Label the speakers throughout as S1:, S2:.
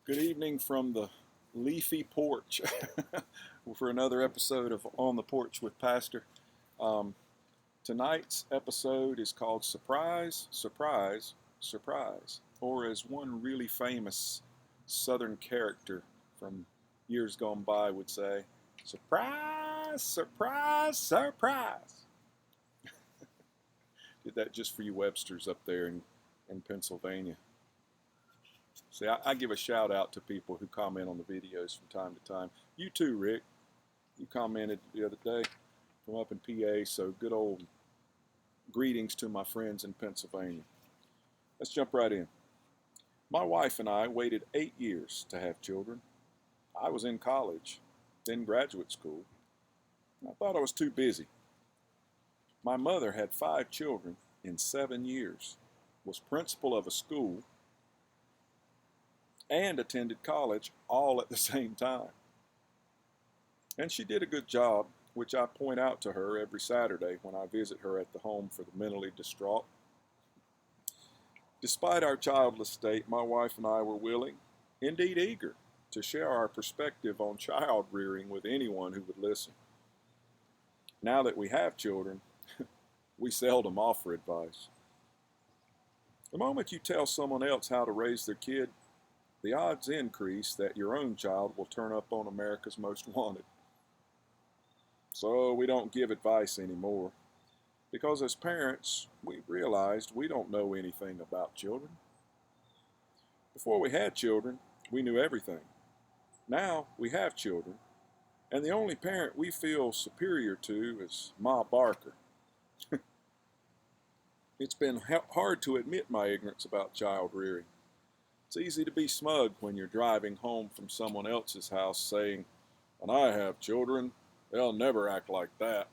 S1: Good evening from the leafy porch for another episode of On the Porch with Pastor. Um, Tonight's episode is called Surprise, Surprise, Surprise, or as one really famous Southern character from years gone by would say, Surprise, Surprise, Surprise. Did that just for you Websters up there in Pennsylvania. See, I give a shout out to people who comment on the videos from time to time. You too, Rick. You commented the other day from up in PA, so good old greetings to my friends in Pennsylvania. Let's jump right in. My wife and I waited 8 years to have children. I was in college, then graduate school. I thought I was too busy. My mother had 5 children in 7 years, was principal of a school, and attended college all at the same time. And she did a good job, which I point out to her every Saturday when I visit her at the home for the mentally distraught. Despite our childless state, my wife and I were willing, indeed eager, to share our perspective on child rearing with anyone who would listen. Now that we have children, we seldom offer advice. The moment you tell someone else how to raise their kid, the odds increase that your own child will turn up on America's Most Wanted. So we don't give advice anymore, because as parents, we've realized we don't know anything about children. Before we had children, we knew everything. Now we have children, and the only parent we feel superior to is Ma Barker. It's been hard to admit my ignorance about child rearing. It's easy to be smug when you're driving home from someone else's house saying, "When I have children, they'll never act like that."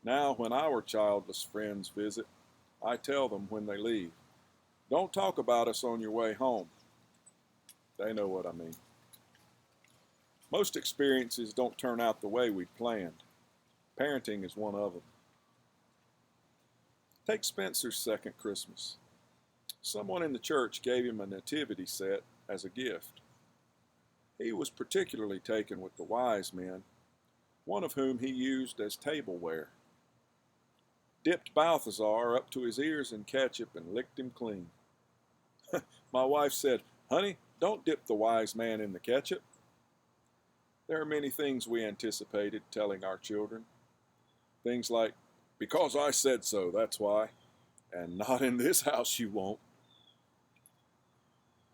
S1: Now, when our childless friends visit, I tell them when they leave, "Don't talk about us on your way home." They know what I mean. Most experiences don't turn out the way we'd planned. Parenting is one of them. Take Spencer's second Christmas. Someone in the church gave him a nativity set as a gift. He was particularly taken with the wise men, one of whom he used as tableware. Dipped Balthazar up to his ears in ketchup and licked him clean. My wife said, "Honey, don't dip the wise man in the ketchup." There are many things we anticipated telling our children. Things like, "Because I said so, that's why," and "Not in this house you won't."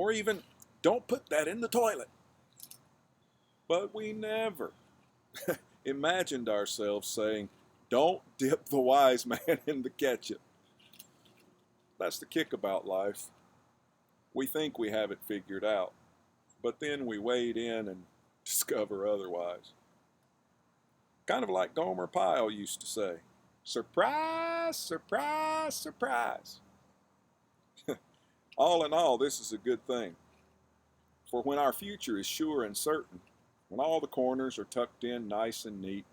S1: Or even, "Don't put that in the toilet." But we never imagined ourselves saying, "Don't dip the wise man in the ketchup." That's the kick about life. We think we have it figured out, but then we wade in and discover otherwise. Kind of like Gomer Pyle used to say, "Surprise, surprise, surprise." All in all, this is a good thing. For when our future is sure and certain, when all the corners are tucked in nice and neat,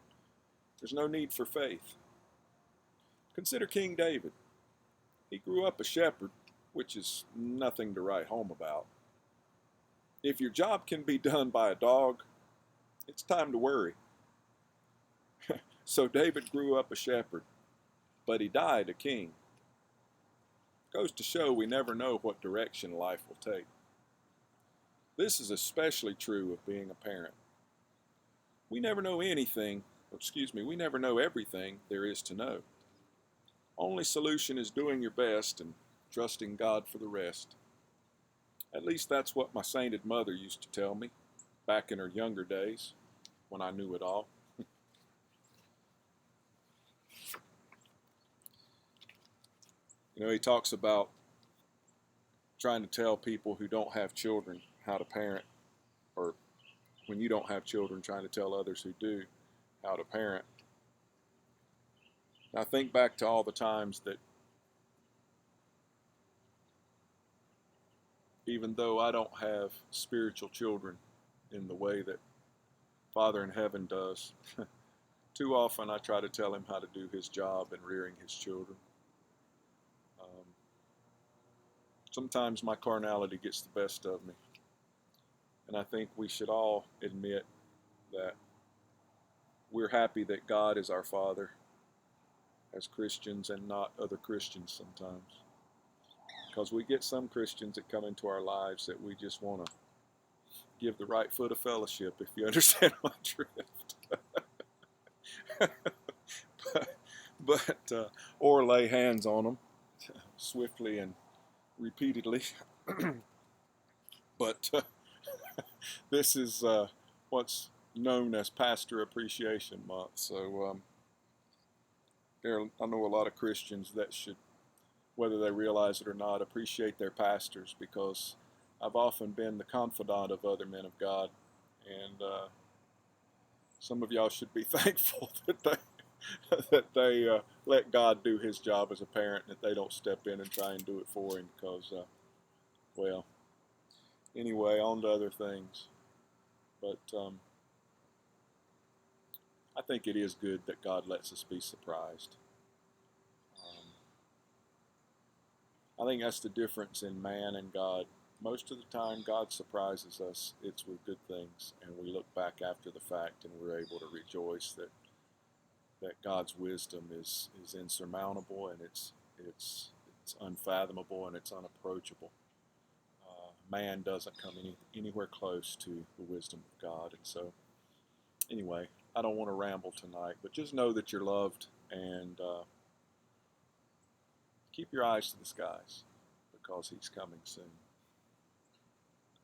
S1: there's no need for faith. Consider King David. He grew up a shepherd, which is nothing to write home about. If your job can be done by a dog, it's time to worry. So David grew up a shepherd, but he died a king. Goes to show we never know what direction life will take. This is especially true of being a parent. We never know we never know everything there is to know. Only solution is doing your best and trusting God for the rest. At least that's what my sainted mother used to tell me back in her younger days when I knew it all. He talks about trying to tell people who don't have children how to parent, or when you don't have children, trying to tell others who do how to parent. I think back to all the times that even though I don't have spiritual children in the way that Father in heaven does, too often I try to tell him how to do his job in rearing his children. Sometimes my carnality gets the best of me. And I think we should all admit that we're happy that God is our Father as Christians and not other Christians sometimes. Because we get some Christians that come into our lives that we just want to give the right foot of fellowship, if you understand my drift. Or lay hands on them swiftly and repeatedly. But this is what's known as Pastor Appreciation Month. So I know a lot of Christians that should, whether they realize it or not, appreciate their pastors, because I've often been the confidant of other men of God, and some of y'all should be thankful that they let God do His job as a parent, and that they don't step in and try and do it for Him. Because, well, anyway, on to other things. But I think it is good that God lets us be surprised. I think that's the difference in man and God. Most of the time, God surprises us. It's with good things, and we look back after the fact, and we're able to rejoice that God's wisdom is insurmountable, and it's unfathomable, and it's unapproachable. Man doesn't come anywhere close to the wisdom of God. And so, anyway, I don't want to ramble tonight, but just know that you're loved, and keep your eyes to the skies, because He's coming soon.